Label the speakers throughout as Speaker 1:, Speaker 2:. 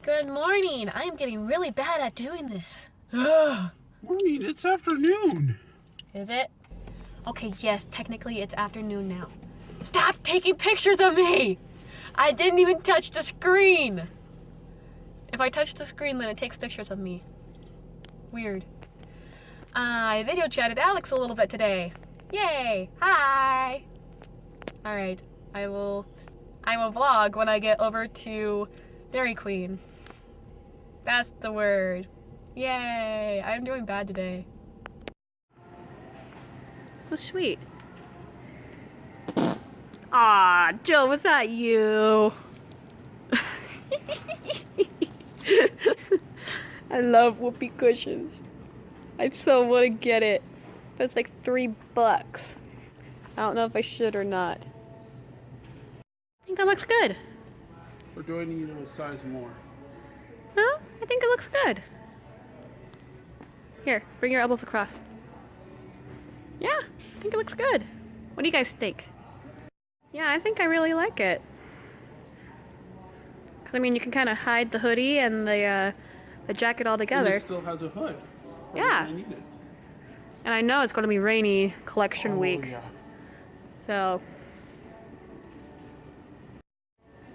Speaker 1: Good morning. I am getting really bad at doing this.
Speaker 2: Morning, it's afternoon.
Speaker 1: Is it? Okay, yes, technically it's afternoon now. Stop taking pictures of me! I didn't even touch the screen! If I touch the screen, then it takes pictures of me. Weird. I video chatted Alex a little bit today. Yay! Hi! Alright, I will vlog when I get over to Dairy Queen. That's the word. Yay! I'm doing bad today. Oh, sweet. Aw, Joe, was that you? I love whoopee cushions. I so want to get it. That's like $3. I don't know if I should or not. I think that looks good.
Speaker 2: Or do I need a size more?
Speaker 1: No, I think it looks good. Here, bring your elbows across. Yeah, I think it looks good. What do you guys think? Yeah, I think I really like it. I mean, you can kind of hide the hoodie and the jacket all together.
Speaker 2: And it still has a hood.
Speaker 1: Yeah.
Speaker 2: I need it.
Speaker 1: And I know it's going to be rainy collection week.
Speaker 2: Yeah.
Speaker 1: So,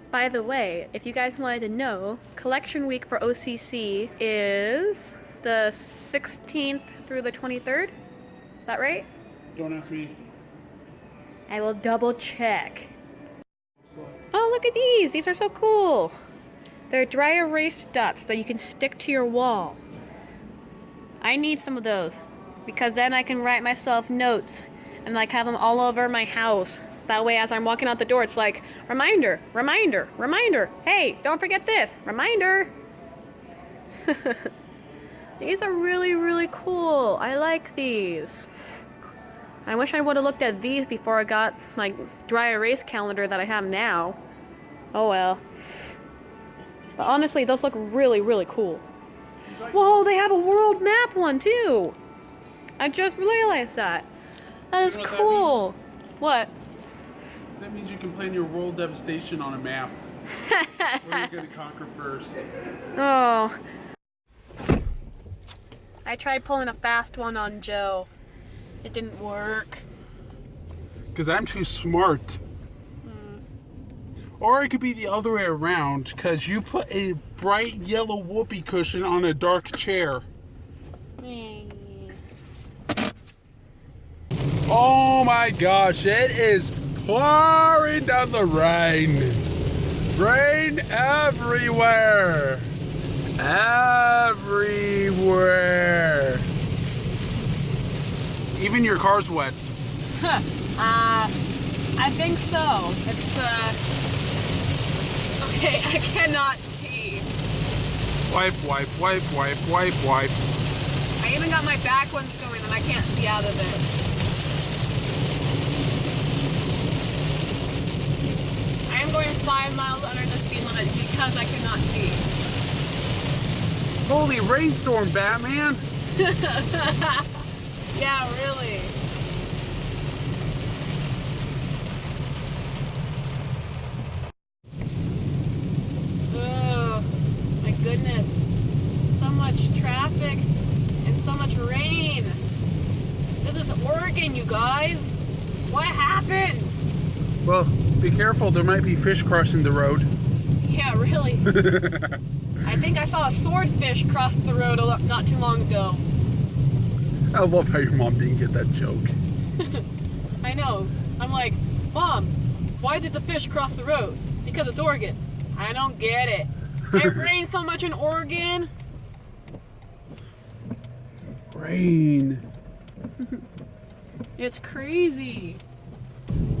Speaker 1: by the way, if you guys wanted to know, collection week for OCC is the 16th through the 23rd. Is that right?
Speaker 2: Don't ask me.
Speaker 1: I will double check. Oh, look at these. These are so cool. They're dry erase dots that you can stick to your wall. I need some of those because then I can write myself notes and like have them all over my house. That way as I'm walking out the door, it's like, reminder, reminder, reminder. Hey, don't forget this. Reminder. These are really, really cool. I like these. I wish I would have looked at these before I got my dry erase calendar that I have now. Oh well. But honestly, those look really, really cool. Whoa, they have a world map one too. I just realized that. That is cool. What?
Speaker 2: That means you can plan your world devastation on a map. What are you going to conquer first?
Speaker 1: Oh. I tried pulling a fast one on Joe. It didn't work.
Speaker 2: Because I'm too smart. Or it could be the other way around, because you put a bright yellow whoopee cushion on a dark chair. Oh my gosh, it is pouring down the rain. Rain everywhere. Everywhere. Even your car's wet.
Speaker 1: I think so. It's, okay, I cannot see.
Speaker 2: Wipe, wipe, wipe, wipe, wipe, wipe.
Speaker 1: I even got my back ones going and I can't see out of it. I am going 5 miles under the speed limit because I cannot see.
Speaker 2: Holy rainstorm, Batman!
Speaker 1: Yeah, really. Oh, my goodness. So much traffic and so much rain. This is Oregon, you guys. What happened?
Speaker 2: Well, be careful, there might be fish crossing the road.
Speaker 1: Yeah, really. I think I saw a swordfish cross the road not too long ago.
Speaker 2: I love how your mom didn't get that joke.
Speaker 1: I know. I'm like, Mom, why did the fish cross the road? Because it's Oregon. I don't get it. It rains so much in Oregon.
Speaker 2: Rain.
Speaker 1: It's crazy.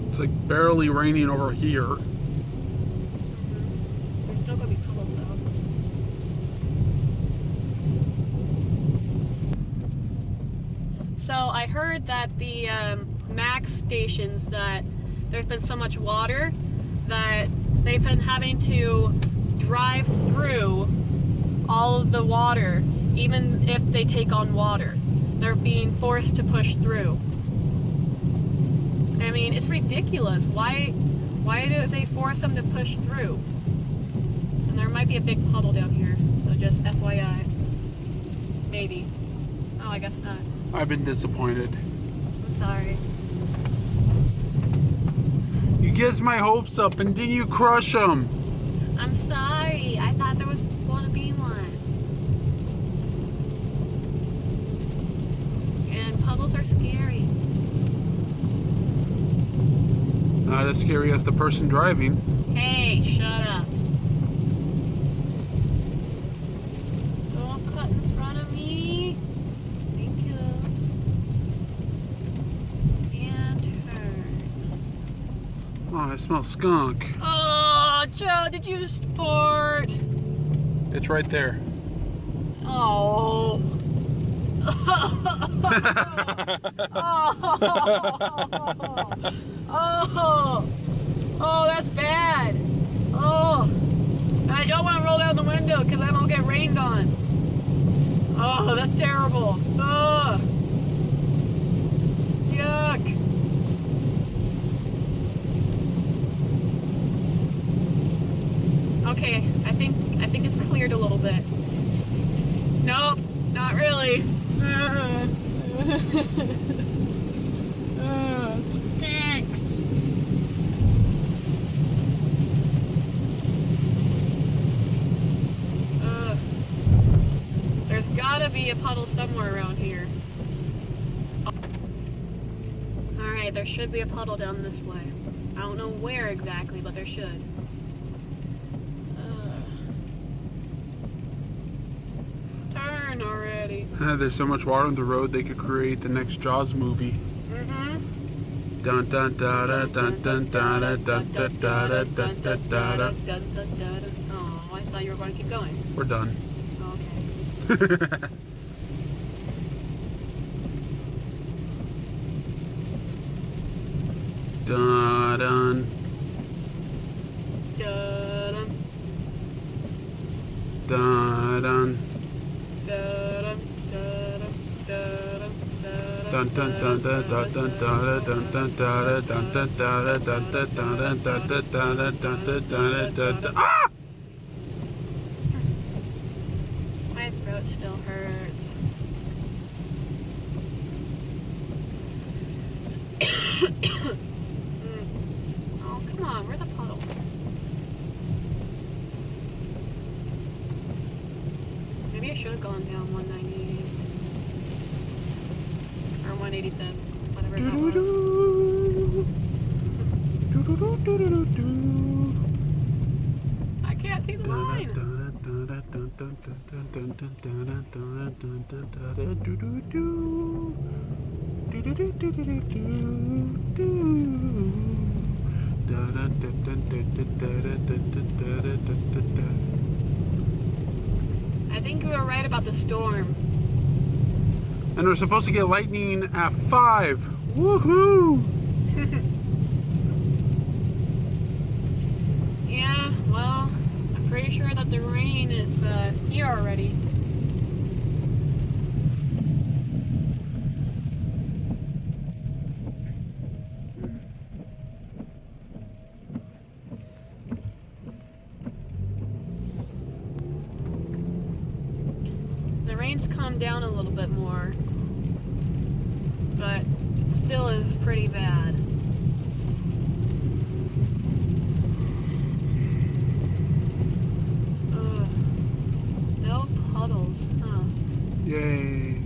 Speaker 2: It's like barely raining over here.
Speaker 1: There's still gonna be puddles though. So I heard that the Max stations, that there's been so much water that they've been having to drive through all of the water, even if they take on water. They're being forced to push through. I mean, it's ridiculous. Why do they force them to push through? And there might be a big puddle down here, so just FYI. Maybe. Oh, I guess not.
Speaker 2: I've been disappointed.
Speaker 1: I'm sorry.
Speaker 2: You gets my hopes up and then you crush them.
Speaker 1: I'm sorry. I thought there was going to be one. And puddles are scary.
Speaker 2: Not as scary as the person driving.
Speaker 1: Hey, shut up. Don't cut in front of me. Thank you. And turn.
Speaker 2: Oh, I smell skunk.
Speaker 1: Oh, Joe, did you fart?
Speaker 2: It's right there.
Speaker 1: Oh. Oh. Oh, that's bad. Oh. I don't want to roll down the window because I don't get rained on. Oh, that's terrible. Oh. Yuck. Okay, I think it's cleared a little bit. Nope, not really. It stinks. There's gotta be a puddle somewhere around here. Alright, there should be a puddle down this way. I don't know where exactly, but there should. Turn already.
Speaker 2: There's so much water on the road they could create the next Jaws movie. Dun dun da da dun dun da da dun dun da da dun dun da da.
Speaker 1: Oh, I thought you were going to keep going.
Speaker 2: We're done.
Speaker 1: Okay.
Speaker 2: Dun dun
Speaker 1: Dun
Speaker 2: dun dun
Speaker 1: dun
Speaker 2: dun dun dun dun dun dun dun dun dun dun dun dun dun. Ah!
Speaker 1: My throat still hurts. Oh, come on, where's the puddle? Maybe I should have gone down 198 or 187, whatever that was. I can't see the line. I think you were right about the storm.
Speaker 2: And we're supposed to get lightning at 5. Woohoo!
Speaker 1: Yeah, well, I'm pretty sure that the rain is here already. The rain's calmed down a little bit more, but it still is pretty bad. No puddles, huh?
Speaker 2: Yay.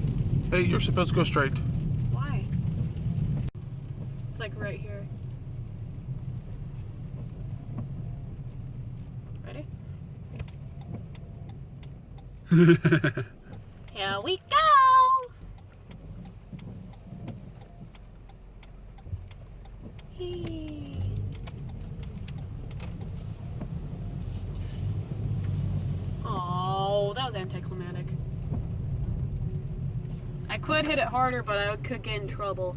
Speaker 2: Hey, you're supposed to go straight.
Speaker 1: Why? It's like right here. Ready? Here we go! Hey. Oh, that was anticlimactic. I could hit it harder, but I could get in trouble.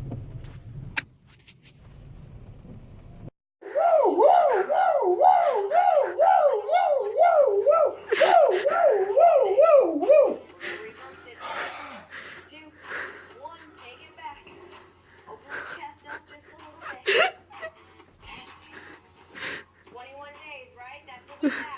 Speaker 3: Days, right? That's what we have.